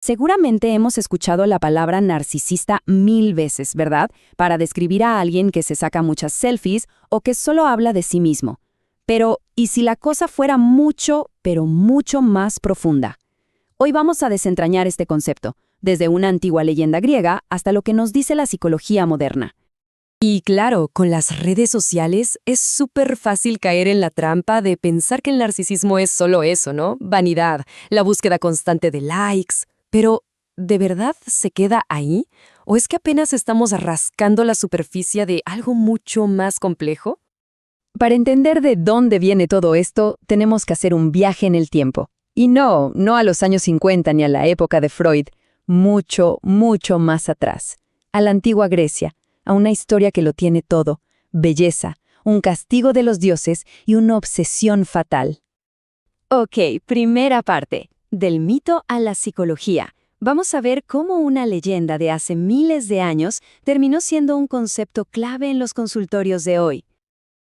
Seguramente hemos escuchado la palabra narcisista 1000 veces, ¿verdad? Para describir a alguien que se saca muchas selfies o que solo habla de sí mismo. Pero, ¿y si la cosa fuera mucho, pero mucho más profunda? Hoy vamos a desentrañar este concepto, desde una antigua leyenda griega hasta lo que nos dice la psicología moderna. Y claro, con las redes sociales es súper fácil caer en la trampa de pensar que el narcisismo es solo eso, ¿no? Vanidad, la búsqueda constante de likes. Pero, ¿de verdad se queda ahí? ¿O es que apenas estamos rascando la superficie de algo mucho más complejo? Para entender de dónde viene todo esto, tenemos que hacer un viaje en el tiempo. Y no a los años 50 ni a la época de Freud, mucho, mucho más atrás, a la antigua Grecia, a una historia que lo tiene todo: belleza, un castigo de los dioses y una obsesión fatal. Ok, primera parte, del mito a la psicología. Vamos a ver cómo una leyenda de hace miles de años terminó siendo un concepto clave en los consultorios de hoy.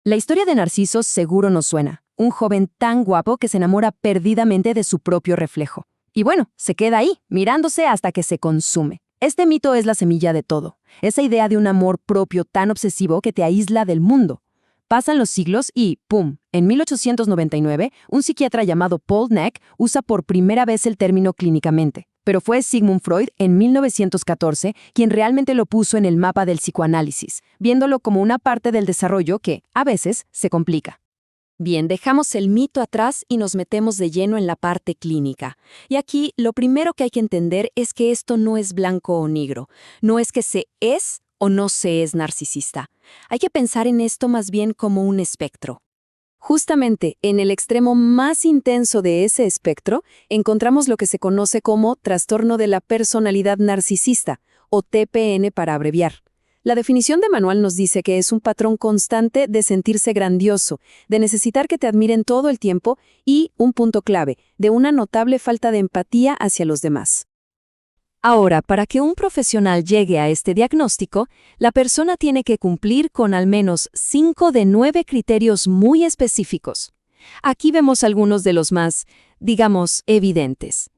La historia de Narciso seguro nos suena. Un joven tan guapo que se enamora perdidamente de su propio reflejo. Y bueno, se queda ahí, mirándose hasta que se consume. Este mito es la semilla de todo. Esa idea de un amor propio tan obsesivo que te aísla del mundo. Pasan los siglos y, ¡pum!, en 1899, un psiquiatra llamado Paul Kneck usa por primera vez el término clínicamente. Pero fue Sigmund Freud, en 1914, quien realmente lo puso en el mapa del psicoanálisis, viéndolo como una parte del desarrollo que, a veces, se complica. Bien, dejamos el mito atrás y nos metemos de lleno en la parte clínica. Y aquí, lo primero que hay que entender es que esto no es blanco o negro. No es que se es o no se es narcisista. Hay que pensar en esto más bien como un espectro. Justamente en el extremo más intenso de ese espectro encontramos lo que se conoce como trastorno de la personalidad narcisista, o TPN para abreviar. La definición de manual nos dice que es un patrón constante de sentirse grandioso, de necesitar que te admiren todo el tiempo y, un punto clave, de una notable falta de empatía hacia los demás. Ahora, para que un profesional llegue a este diagnóstico, la persona tiene que cumplir con al menos 5 de 9 criterios muy específicos. Aquí vemos algunos de los más, digamos, evidentes.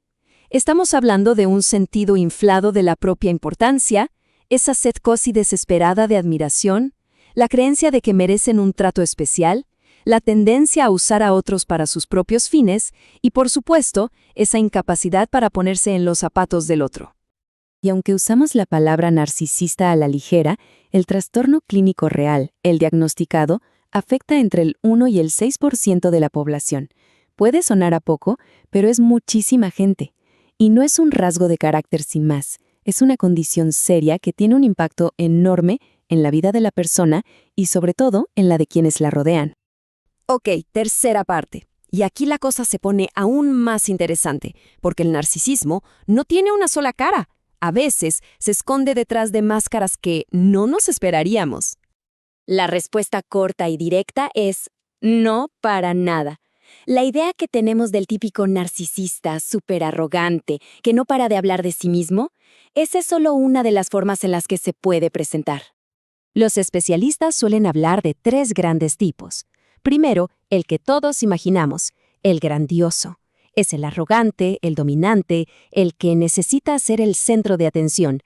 Estamos hablando de un sentido inflado de la propia importancia, esa sed casi desesperada de admiración, la creencia de que merecen un trato especial, la tendencia a usar a otros para sus propios fines y, por supuesto, esa incapacidad para ponerse en los zapatos del otro. Y aunque usamos la palabra narcisista a la ligera, el trastorno clínico real, el diagnosticado, afecta entre el 1 y el 6% de la población. Puede sonar a poco, pero es muchísima gente. Y no es un rasgo de carácter sin más. Es una condición seria que tiene un impacto enorme en la vida de la persona y sobre todo en la de quienes la rodean. Ok, tercera parte. Y aquí la cosa se pone aún más interesante, porque el narcisismo no tiene una sola cara. A veces se esconde detrás de máscaras que no nos esperaríamos. La respuesta corta y directa es no, para nada. La idea que tenemos del típico narcisista súper arrogante, que no para de hablar de sí mismo, esa es solo una de las formas en las que se puede presentar. Los especialistas suelen hablar de 3 grandes tipos. Primero, el que todos imaginamos, el grandioso. Es el arrogante, el dominante, el que necesita ser el centro de atención.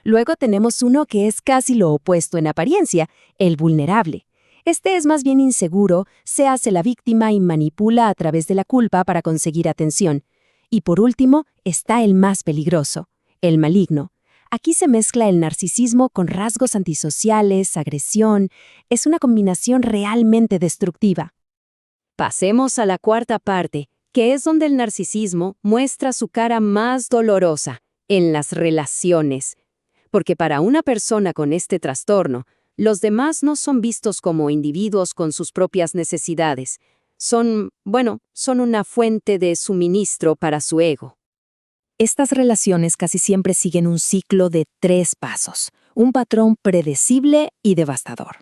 Luego tenemos uno que es casi lo opuesto en apariencia, el vulnerable. Este es más bien inseguro, se hace la víctima y manipula a través de la culpa para conseguir atención. Y por último, está el más peligroso, el maligno. Aquí se mezcla el narcisismo con rasgos antisociales, agresión. Es una combinación realmente destructiva. Pasemos a la cuarta parte, que es donde el narcisismo muestra su cara más dolorosa, en las relaciones. Porque para una persona con este trastorno, los demás no son vistos como individuos con sus propias necesidades. Son una fuente de suministro para su ego. Estas relaciones casi siempre siguen un ciclo de 3 pasos, un patrón predecible y devastador.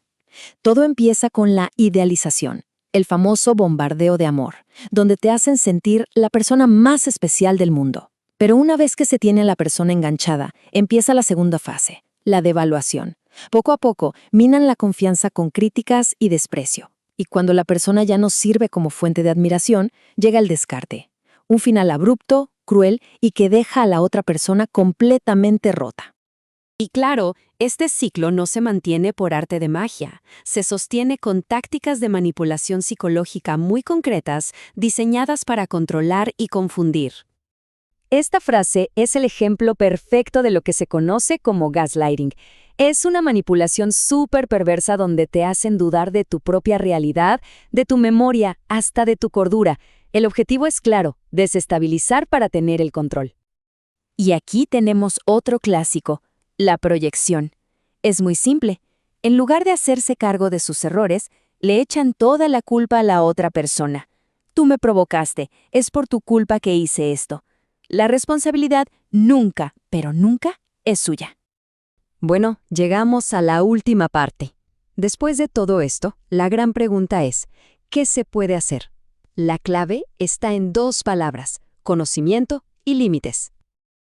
Todo empieza con la idealización, el famoso bombardeo de amor, donde te hacen sentir la persona más especial del mundo. Pero una vez que se tiene a la persona enganchada, empieza la segunda fase, la devaluación. Poco a poco, minan la confianza con críticas y desprecio. Y cuando la persona ya no sirve como fuente de admiración, llega el descarte. Un final abrupto, cruel y que deja a la otra persona completamente rota. Y claro, este ciclo no se mantiene por arte de magia, se sostiene con tácticas de manipulación psicológica muy concretas diseñadas para controlar y confundir. Esta frase es el ejemplo perfecto de lo que se conoce como gaslighting. Es una manipulación súper perversa donde te hacen dudar de tu propia realidad, de tu memoria, hasta de tu cordura. El objetivo es claro, desestabilizar para tener el control. Y aquí tenemos otro clásico, la proyección. Es muy simple. En lugar de hacerse cargo de sus errores, le echan toda la culpa a la otra persona. Tú me provocaste, es por tu culpa que hice esto. La responsabilidad nunca, pero nunca, es suya. Bueno, llegamos a la última parte. Después de todo esto, la gran pregunta es, ¿qué se puede hacer? La clave está en dos palabras, conocimiento y límites.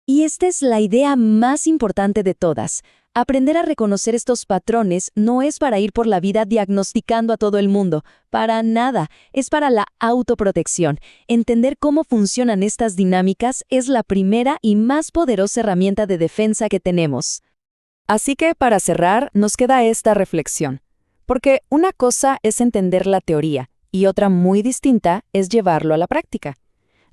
Y esta es la idea más importante de todas. Aprender a reconocer estos patrones no es para ir por la vida diagnosticando a todo el mundo, para nada, es para la autoprotección. Entender cómo funcionan estas dinámicas es la primera y más poderosa herramienta de defensa que tenemos. Así que para cerrar, nos queda esta reflexión. Porque una cosa es entender la teoría y otra muy distinta es llevarlo a la práctica.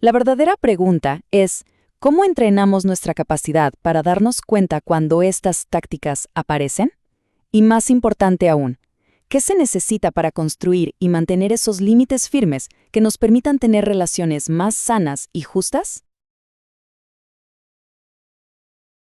La verdadera pregunta es, ¿cómo entrenamos nuestra capacidad para darnos cuenta cuando estas tácticas aparecen? Y más importante aún, ¿qué se necesita para construir y mantener esos límites firmes que nos permitan tener relaciones más sanas y justas?